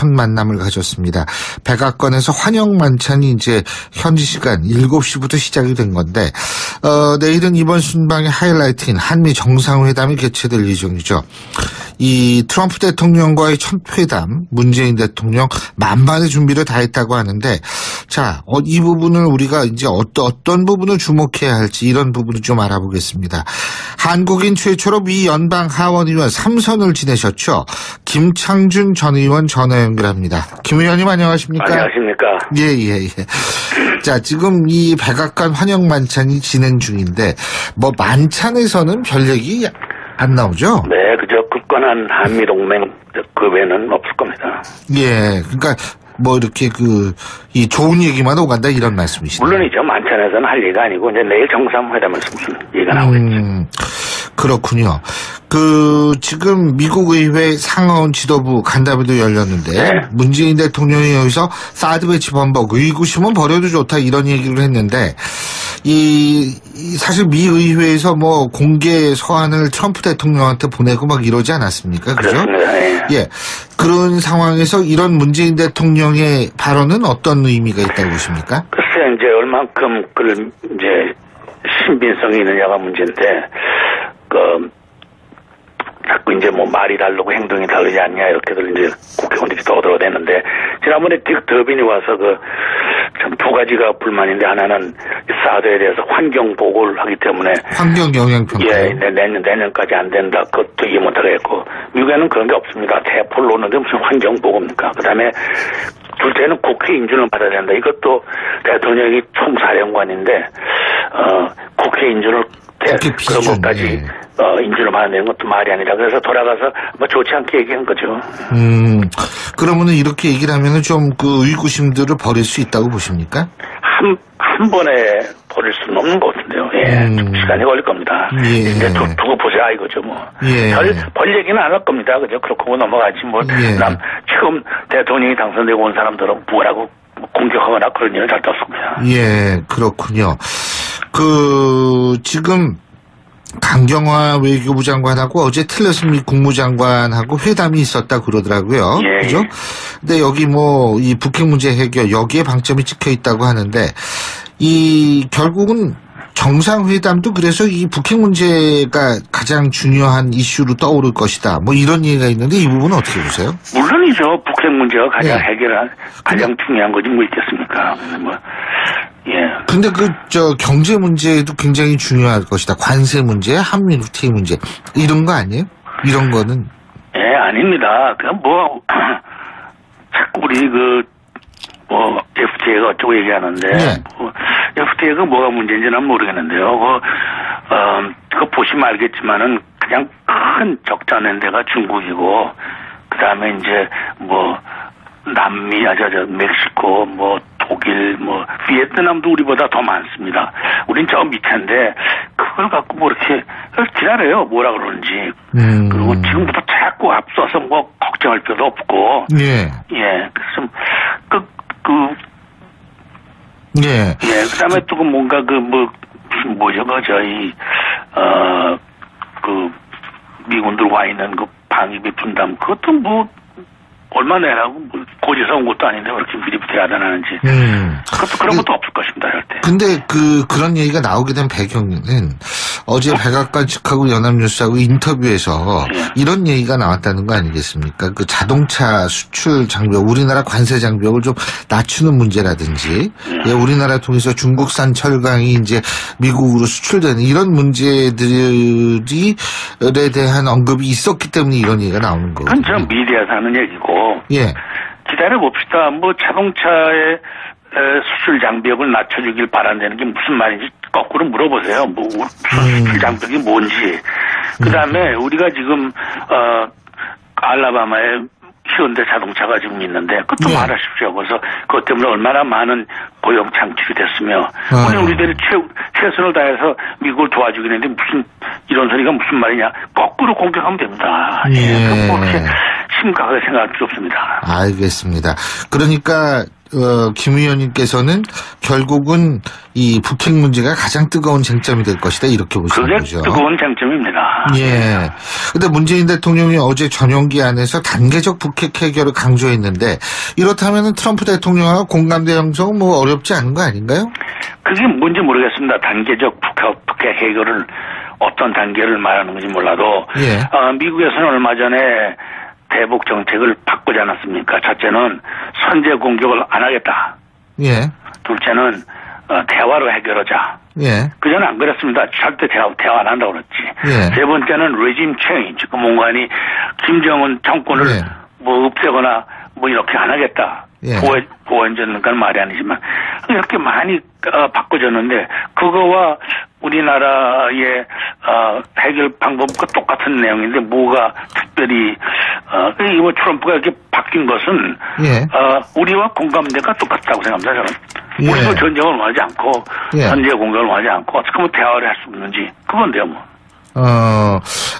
첫 만남을 가졌습니다. 백악관에서 환영 만찬이 이제 현지 시간 7시부터 시작이 된 건데 내일은 이번 순방의 하이라이트인 한미 정상회담이 개최될 예정이죠. 이 트럼프 대통령과의 첫 회담, 문재인 대통령 만반의 준비를 다 했다고 하는데, 자, 이 부분을 우리가 이제 어떤 부분을 주목해야 할지 이런 부분을 좀 알아보겠습니다. 한국인 최초로 미 연방 하원 의원 3선을 지내셨죠. 김창준 전 의원 전화 연결합니다. 김 의원님 안녕하십니까? 안녕하십니까? 예. 자, 지금 이 백악관 환영 만찬이 진행 중인데, 뭐 만찬에서는 별 얘기 안 나오죠? 네, 그저 굳건한 한미동맹 그 외에는 없을 겁니다. 예, 그러니까 뭐 이렇게 이 좋은 얘기만 오간다 이런 말씀이시죠? 물론이죠. 만찬에서는 할 얘기가 아니고 이제 내일 정상회담에서 무슨 얘기가 나오겠죠. 그렇군요. 지금 미국 의회 상하원 지도부 간담회도 열렸는데, 네. 문재인 대통령이 여기서 사드 배치 번복, 의구심은 버려도 좋다 이런 얘기를 했는데, 사실 미 의회에서 뭐 공개 서한을 트럼프 대통령한테 보내고 막 이러지 않았습니까? 그죠? 그렇습니다. 예. 그런 상황에서 이런 문재인 대통령의 발언은 어떤 의미가 있다고 보십니까? 글쎄, 이제 얼만큼 이제 신빙성이 있느냐가 문제인데, 자꾸 이제 뭐 말이 다르고 행동이 다르지 않냐 이렇게들 이제 국회의원들이 떠들어대는데, 지난번에 딕 더빈이 와서 참 두 가지가 불만인데, 하나는 사드에 대해서 환경 보고를 하기 때문에 환경 영향 평가. 예, 내년까지 안 된다. 그것도 이해 못하게 했고, 미국에는 그런 게 없습니다. 대포를 놓는데 무슨 환경 보고입니까? 그다음에 둘째는 국회 인준을 받아야 된다. 이것도 대통령이 총사령관인데 국회 인준을 그런 것까지 인준을 받아내는 것도 말이 아니라, 그래서 돌아가서 뭐 좋지 않게 얘기한 거죠. 그러면은 이렇게 얘기를 하면은 좀 의구심들을 버릴 수 있다고 보십니까? 한 번에 버릴 수는 없는 것 같은데요. 예, 좀 시간이 걸릴 겁니다. 예. 이제 두고 보자 이거죠, 뭐. 예. 벌 얘기는 안 할 겁니다. 그죠? 그렇고 넘어가지 뭐. 예. 처음 대통령이 당선되고 온 사람들은 뭐라고 공격하거나 그런 일은 절대 없습니다. 예, 그렇군요. 지금 강경화 외교부 장관하고 어제 틸러슨 미 국무장관하고 회담이 있었다 그러더라고요. 예. 그죠? 근데 여기 이 북핵 문제 해결, 여기에 방점이 찍혀 있다고 하는데, 결국은 정상회담도 그래서 이 북핵 문제가 가장 중요한 이슈로 떠오를 것이다. 뭐 이런 얘기가 있는데, 이 부분은 어떻게 보세요? 물론이죠. 북핵 문제가 가장 가장 중요한 거지 뭐 있겠습니까? 예. 근데 경제 문제도 굉장히 중요할 것이다. 관세 문제, 한미 FTA 문제, 이런 거 아니에요? 이런 거는? 예, 아닙니다. 자꾸 우리 FTA가 어쩌고 얘기하는데, 네. FTA가 뭐가 문제인지 는 모르겠는데요. 그거 보시면 알겠지만은 그냥 큰 적자 낸 데가 중국이고, 그 다음에 이제 남미, 멕시코, 독일, 비에트남도 우리보다 더 많습니다. 우린 저 밑에인데, 그걸 갖고 이렇게 기다려요. 뭐라 그러는지. 그리고 지금부터 자꾸 앞서서 걱정할 필요도 없고. 예. 예. 그래서, 예. 그 다음에 또 뭔가 미군들 와 있는 방위비 분담, 그것도 얼마 내라고 고지서 온 것도 아닌데 왜 이렇게 미리부터 야단하는지. 그런 것도 없을 것입니다, 절대. 근데 그런 얘기가 나오게 된 배경은 어제 백악관 측하고 연합뉴스하고 인터뷰에서 이런 얘기가 나왔다는 거 아니겠습니까? 자동차 수출 장벽, 우리나라 관세 장벽을 좀 낮추는 문제라든지, 우리나라 통해서 중국산 철강이 이제 미국으로 수출되는 이런 문제들에 대한 언급이 있었기 때문에 이런 얘기가 나오는 거예요. 그건 좀 미디어에서 하는 얘기고. 예. 기다려 봅시다. 자동차의 수출 장벽을 낮춰주길 바란다는 게 무슨 말인지 거꾸로 물어보세요. 수출 장벽이 뭔지. 그 다음에 우리가 지금 알라바마에 현대 자동차가 지금 있는데 그것도 말하십시오. 그래서 그것 때문에 얼마나 많은 고용 창출이 됐으며 우리들이 최선을 다해서 미국을 도와주긴 했는데 이런 소리가 무슨 말이냐. 거꾸로 공격하면 됩니다. 그렇게 심각하게 생각할 필요 없습니다. 알겠습니다. 그러니까 김 의원님께서는 결국은 이 북핵 문제가 가장 뜨거운 쟁점이 될 것이다 이렇게 보시는 그게 거죠. 뜨거운 쟁점입니다. 예. 근데 문재인 대통령이 어제 전용기안에서 단계적 북핵 해결을 강조했는데 이렇다면 트럼프 대통령하고 공감대 형성 뭐 어렵지 않은 거 아닌가요? 그게 뭔지 모르겠습니다. 단계적 북핵 해결을 어떤 단계를 말하는 건지 몰라도 예. 미국에서는 얼마 전에 대북 정책을 바꾸지 않았습니까? 첫째는 선제 공격을 안 하겠다. 예. 둘째는 대화로 해결하자. 예. 그전에 안 그랬습니다. 절대 대화 안 한다고 그랬지. 예. 세 번째는 regime change. 그 뭔가니 김정은 정권을 예. 뭐 없애거나 뭐 이렇게 안 하겠다. 예. 보완전는 건 말이 아니지만 이렇게 많이 바꿔줬는데 그거와 우리나라의 해결 방법과 똑같은 내용인데 뭐가 특별히 이거 트럼프가 이렇게 바뀐 것은 예. 우리와 공감대가 똑같다고 생각합니다. 저는. 예. 우리도 전쟁을 원하지 않고 예. 선제 공격을 원하지 않고 어떻게 하면 대화를 할 수 있는지 그건데요 뭐.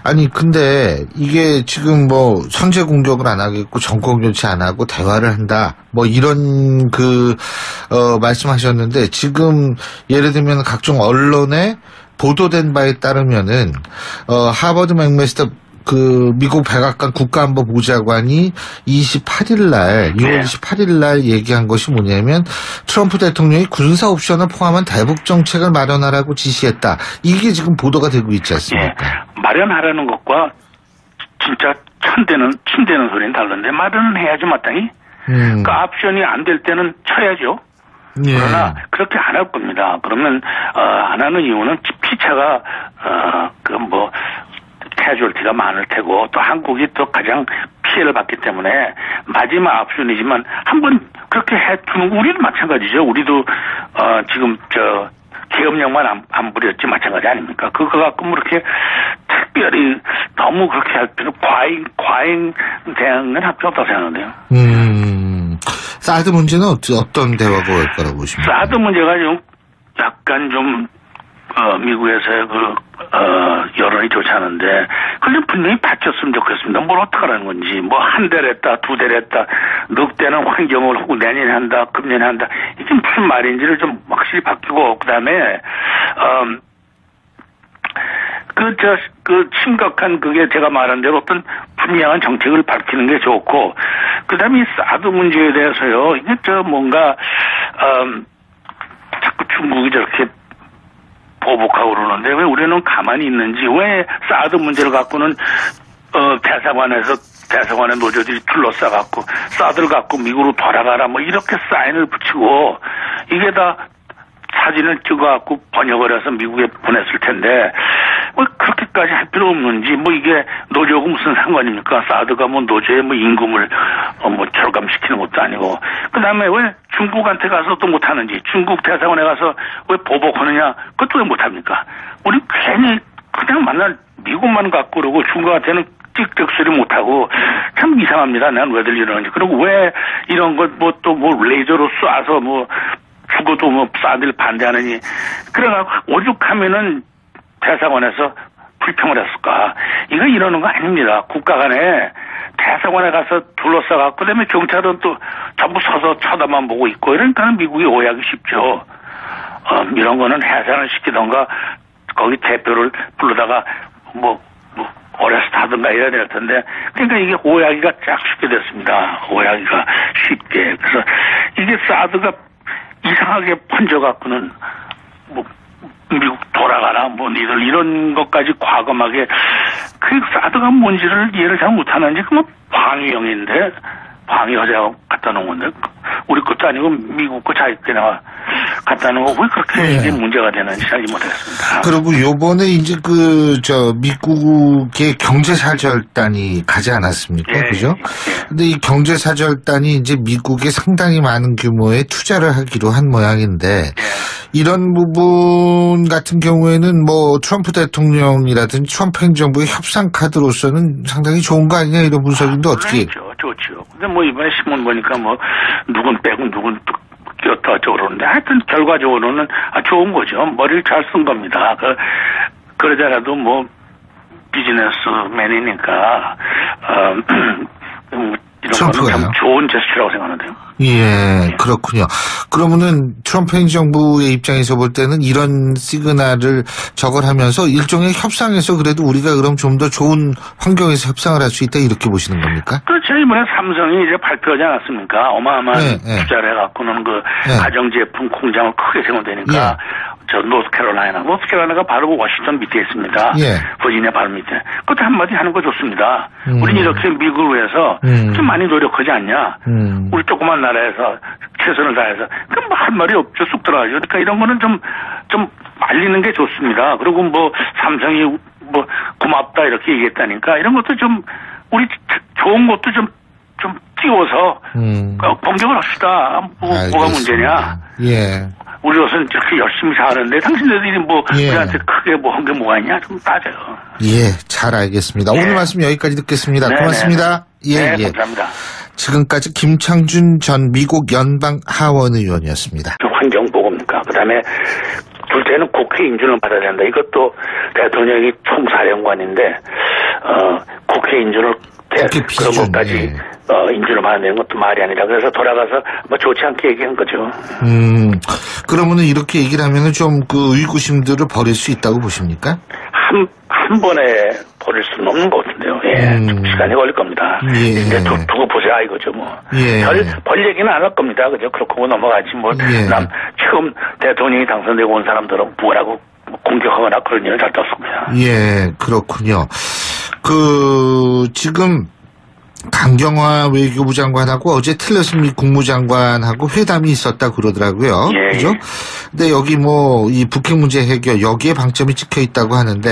아니, 근데 이게 지금 뭐 선제 공격을 안 하겠고 정권 교체 안 하고 대화를 한다. 뭐 이런 말씀하셨는데 지금 예를 들면 각종 언론에 보도된 바에 따르면은, 하버드 맥메스터 미국 백악관 국가안보보좌관이 6월 28일 날 얘기한 것이 뭐냐면 트럼프 대통령이 군사 옵션을 포함한 대북 정책을 마련하라고 지시했다. 이게 지금 보도가 되고 있지 않습니까? 예, 마련하라는 것과 진짜 침대는 소리는 다른데 마련은 해야지 마땅히. 그 옵션이 안 될 때는 쳐야죠. 예. 그러나 그렇게 안 할 겁니다. 그러면 안 하는 이유는 피차가 캐주얼티가 많을 테고 또 한국이 또 가장 피해를 받기 때문에 마지막 옵션이지만 한번 그렇게 해주는 우리도 마찬가지죠. 우리도 지금 계엄령만 안 부렸지 마찬가지 아닙니까? 그거 갖고 뭐 이렇게 특별히 너무 그렇게 할 필요 과잉 대응은 할 필요 없다고 생각하는데요. 사드 문제는 어떤 대화가 올 거라고 보십니까? 사드 문제가 좀 약간 좀 미국에서의 여론이 좋지 않은데, 그걸 분명히 바뀌었으면 좋겠습니다. 뭘 어떡하라는 건지, 뭐, 한 대를 했다, 두 대를 했다, 넉 대는 환경을 하고 내년에 한다, 금년에 한다, 이게 무슨 말인지를 좀 확실히 바뀌고, 그 다음에, 심각한 그게 제가 말한 대로 어떤 분명한 정책을 밝히는 게 좋고, 그 다음에 이 사드 문제에 대해서요, 이게 뭔가, 자꾸 중국이 저렇게 보복하고 그러는데 왜 우리는 가만히 있는지 왜 사드 문제를 갖고는 대사관에 노조들이 둘러싸갖고 사드를 갖고 미국으로 돌아가라 뭐 이렇게 사인을 붙이고 이게 다 사진을 찍어갖고 번역을 해서 미국에 보냈을 텐데 왜 그렇게까지 할 필요 없는지 뭐 이게 노조하고 무슨 상관입니까? 사드가 뭐 노조의 뭐 임금을 뭐 절감시키는 것도 아니고 그 다음에 왜 중국한테 가서 또 못하는지 중국 대사관에 가서 왜 보복하느냐 그것도 왜 못합니까? 우리 괜히 그냥 만날 미국만 갖고 그러고 중국한테는 찍찍 소리 못하고 참 이상합니다. 난 왜들 이러는지. 그리고 왜 이런 것 뭐 또 뭐 레이저로 쏴서 뭐 죽어도 뭐 사드를 반대하느니 그래가 오죽하면은 대사관에서 불평을 했을까. 이거 이러는 거 아닙니다. 국가 간에 대사관에 가서 둘러싸갖고 그다음에 경찰은 또 전부 서서 쳐다만 보고 있고 이러니까 미국이 오해하기 쉽죠. 이런 거는 해산을 시키던가 거기 대표를 불러다가 뭐 어레스트 하든가 이래야 될 텐데 그러니까 이게 오해하기가 쫙 쉽게 됐습니다. 오해하기가 쉽게. 그래서 이게 사드가 이상하게 번져갖고는 뭐 미국 돌아가라 뭐 니들 이런 것까지 과감하게 그 사드가 뭔지를 이해를 잘 못하는지 그 뭐 방위형인데 방위하자고 갖다 놓은 건데 우리 것도 아니고 미국 거 자기 거나 갖다 놓은 거 왜 그렇게 이게 문제가 되는지 잘 못하겠습니다. 그리고 요번에 이제 미국의 경제사절단이 가지 않았습니까? 예, 그죠? 예. 근데 이 경제사절단이 이제 미국에 상당히 많은 규모의 투자를 하기로 한 모양인데 이런 부분 같은 경우에는 뭐 트럼프 대통령이라든지 트럼프 행정부의 협상 카드로서는 상당히 좋은 거 아니냐 이런 분석인데 어떻게? 좋죠. 근데 뭐 이번에 신문 보니까 뭐 누군 빼고 누군 꼈다 어쩌고 그러는데 하여튼 결과적으로는 좋은 거죠. 머리를 잘 쓴 겁니다. 그러더라도 뭐 비즈니스맨이니까 이런 거는 참 좋은 제스처라고 생각하는데요. 예, 그렇군요. 그러면은 트럼프 행정부의 입장에서 볼 때는 이런 시그널을 저걸 하면서 일종의 협상에서 그래도 우리가 그럼 좀 더 좋은 환경에서 협상을 할 수 있다 이렇게 보시는 겁니까? 그렇죠. 이번에 삼성이 이제 발표하지 않았습니까? 어마어마한 투자를 해갖고는 그 가정제품 공장을 크게 세운다니까. 저 노스캐롤라이나가 바로 워싱턴 밑에 있습니다. 버지니아 바로 밑에. 그것도 한마디 하는 거 좋습니다. 우리는 이렇게 미국을 위해서 좀 많이 노력하지 않냐. 우리 조그만 나라에서 최선을 다해서. 그럼 뭐 할 말이 없죠. 쑥 들어가죠. 그러니까 이런 거는 좀 알리는 게 좋습니다. 그리고 뭐 삼성이 뭐 고맙다 이렇게 얘기했다니까 이런 것도 좀 우리 좋은 것도 좀 띄워서 공격을 합시다. 뭐가 문제냐. 예. 우리로서는 이렇게 열심히 사는데 당신들이 뭐 우리한테 크게 뭐 한 게 뭐가 있냐 좀 따져요. 예, 잘 알겠습니다. 오늘 말씀 여기까지 듣겠습니다. 고맙습니다. 예, 감사합니다. 지금까지 김창준 전 미국 연방 하원 의원이었습니다. 환경보고입니까? 그다음에 둘째는 국회 인준을 받아야 된다. 이것도 대통령이 총사령관인데 국회 인준을 그런 것까지 인준을 받는 것도 말이 아니라 그래서 돌아가서 뭐 좋지 않게 얘기한 거죠. 그러면은 이렇게 얘기를 하면은 좀 그 의구심들을 버릴 수 있다고 보십니까? 한 번에 버릴 수는 없는 것 같은데요. 좀 시간이 걸릴 겁니다. 이제 두고 보자 이거죠 뭐. 별 얘기는 안 할 겁니다. 그죠? 그렇고 넘어가지 뭐. 처음 대통령이 당선되고 온 사람들은 뭐라고 공격하거나 그런 일은 절대 없습니다. 예, 그렇군요. 지금 강경화 외교부 장관하고 어제 틸러슨 미 국무장관하고 회담이 있었다 그러더라고요. 그죠? 근데 여기 뭐 이 북핵 문제 해결 여기에 방점이 찍혀 있다고 하는데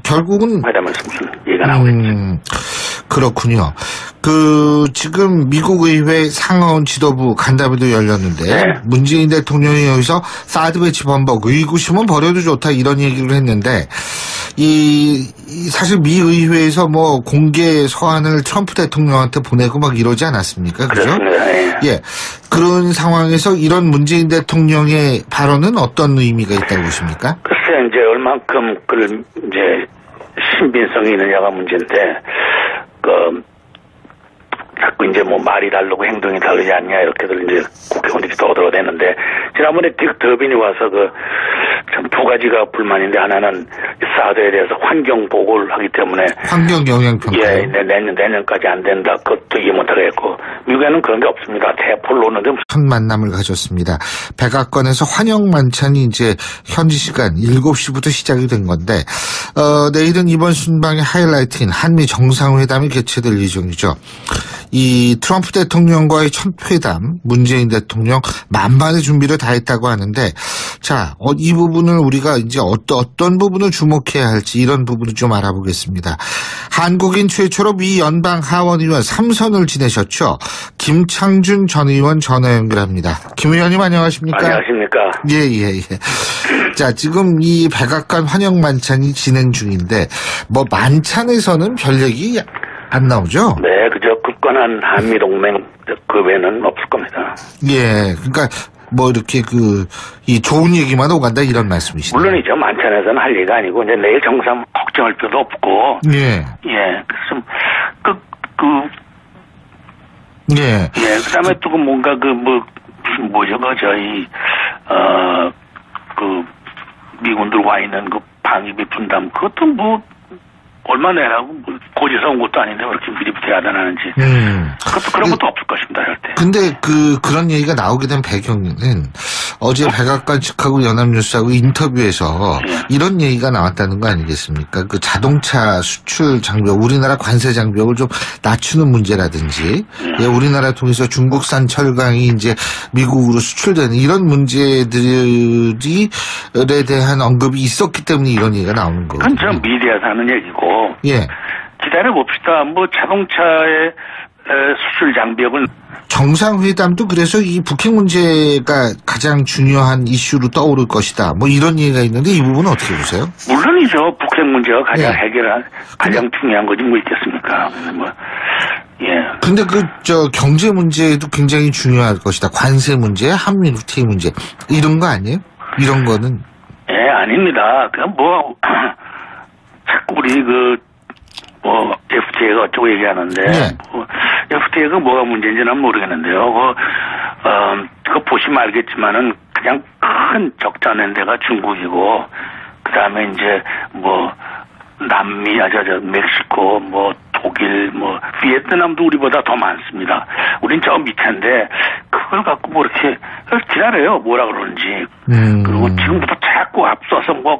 결국은 회담에서 무슨 얘기가 나오겠죠. 그렇군요. 지금 미국 의회 상하원 지도부 간담회도 열렸는데 문재인 대통령이 여기서 사드 배치 번복 의구심은 버려도 좋다 이런 얘기를 했는데 사실 미 의회에서 뭐 공개 서한을 트럼프 대통령한테 보내고 막 이러지 않았습니까? 그죠? 예. 그런 상황에서 이런 문재인 대통령의 발언은 어떤 의미가 있다고 보십니까? 글쎄 이제 얼만큼 이제 신빙성이 있느냐가 문제인데 자꾸 이제 뭐 말이 다르고 행동이 다르지 않냐 이렇게들 이제 국회의원들이 떠들어대는데 지난번에 딕 더빈이 와서 참 두 가지가 불만인데 하나는 사드에 대해서 환경 보고를 하기 때문에 환경 영향 평가 내년까지 안 된다 그것도 이해 못하겠고 미국에는 그런 게 없습니다. 대포를 놓는데 첫 만남을 가졌습니다. 백악관에서 환영 만찬이 이제 현지 시간 7시부터 시작이 된 건데 내일은 이번 순방의 하이라이트인 한미 정상회담이 개최될 예정이죠. 이 트럼프 대통령과의 첫 회담, 문재인 대통령 만반의 준비를 다 했다고 하는데, 자, 이 부분을 우리가 이제 어떤 부분을 주목해야 할지 이런 부분을 좀 알아보겠습니다. 한국인 최초로 미 연방 하원 의원 3선을 지내셨죠. 김창준 전 의원 전화 연결합니다. 김 의원님 안녕하십니까? 안녕하십니까? 예. 자, 지금 이 백악관 환영 만찬이 진행 중인데, 뭐 만찬에서는 별 얘기 안 나오죠? 네, 그저 굳건한 한미동맹 그 외에는 없을 겁니다. 예, 그러니까 뭐 이렇게 이 좋은 얘기만 오간다 이런 말씀이시죠? 물론이죠. 만찬에서는 할 얘기가 아니고 이제 내일 정상 걱정할 필요도 없고. 예. 그래서 그다음에 또 뭔가 미군들 와 있는 방위비 분담 그것도 뭐. 얼마 내라고 고지서 온 것도 아닌데 왜 이렇게 미리부터 야단하는지 그런 것도 없을 것입니다 절대. 근데 그런 얘기가 나오게 된 배경은 어제 백악관 측하고 연합뉴스하고 인터뷰에서 이런 얘기가 나왔다는 거 아니겠습니까? 자동차 수출 장벽, 우리나라 관세 장벽을 좀 낮추는 문제라든지 우리나라 통해서 중국산 철강이 이제 미국으로 수출되는 이런 문제들에 대한 언급이 있었기 때문에 이런 얘기가 나오는 거거든요. 그건 좀 미디어에서 하는 얘기고. 기다려봅시다. 뭐 자동차의 수출 장벽은 정상회담도 그래서 이 북핵 문제가 가장 중요한 이슈로 떠오를 것이다. 뭐 이런 얘기가 있는데 이 부분은 어떻게 보세요? 물론이죠. 북핵 문제가 가장 가장 중요한 거지 뭐 있겠습니까? 근데 경제 문제도 굉장히 중요할 것이다. 관세 문제, 한미 FTA 문제 이런 거 아니에요? 이런 거는? 아닙니다. 자꾸 우리 뭐 FTA가 어쩌고 얘기하는데 뭐 FTA가 뭐가 문제인지 는 모르겠는데요. 그거 보시면 알겠지만은 그냥 큰 적자 낸 데가 중국이고 그다음에 이제 뭐 남미, 멕시코, 뭐 독일, 뭐 비에트남도 우리보다 더 많습니다. 우린 저 밑인데 그걸 갖고 뭐 이렇게 기다려요. 뭐라 그러는지. 그리고 지금부터 자꾸 앞서서 뭐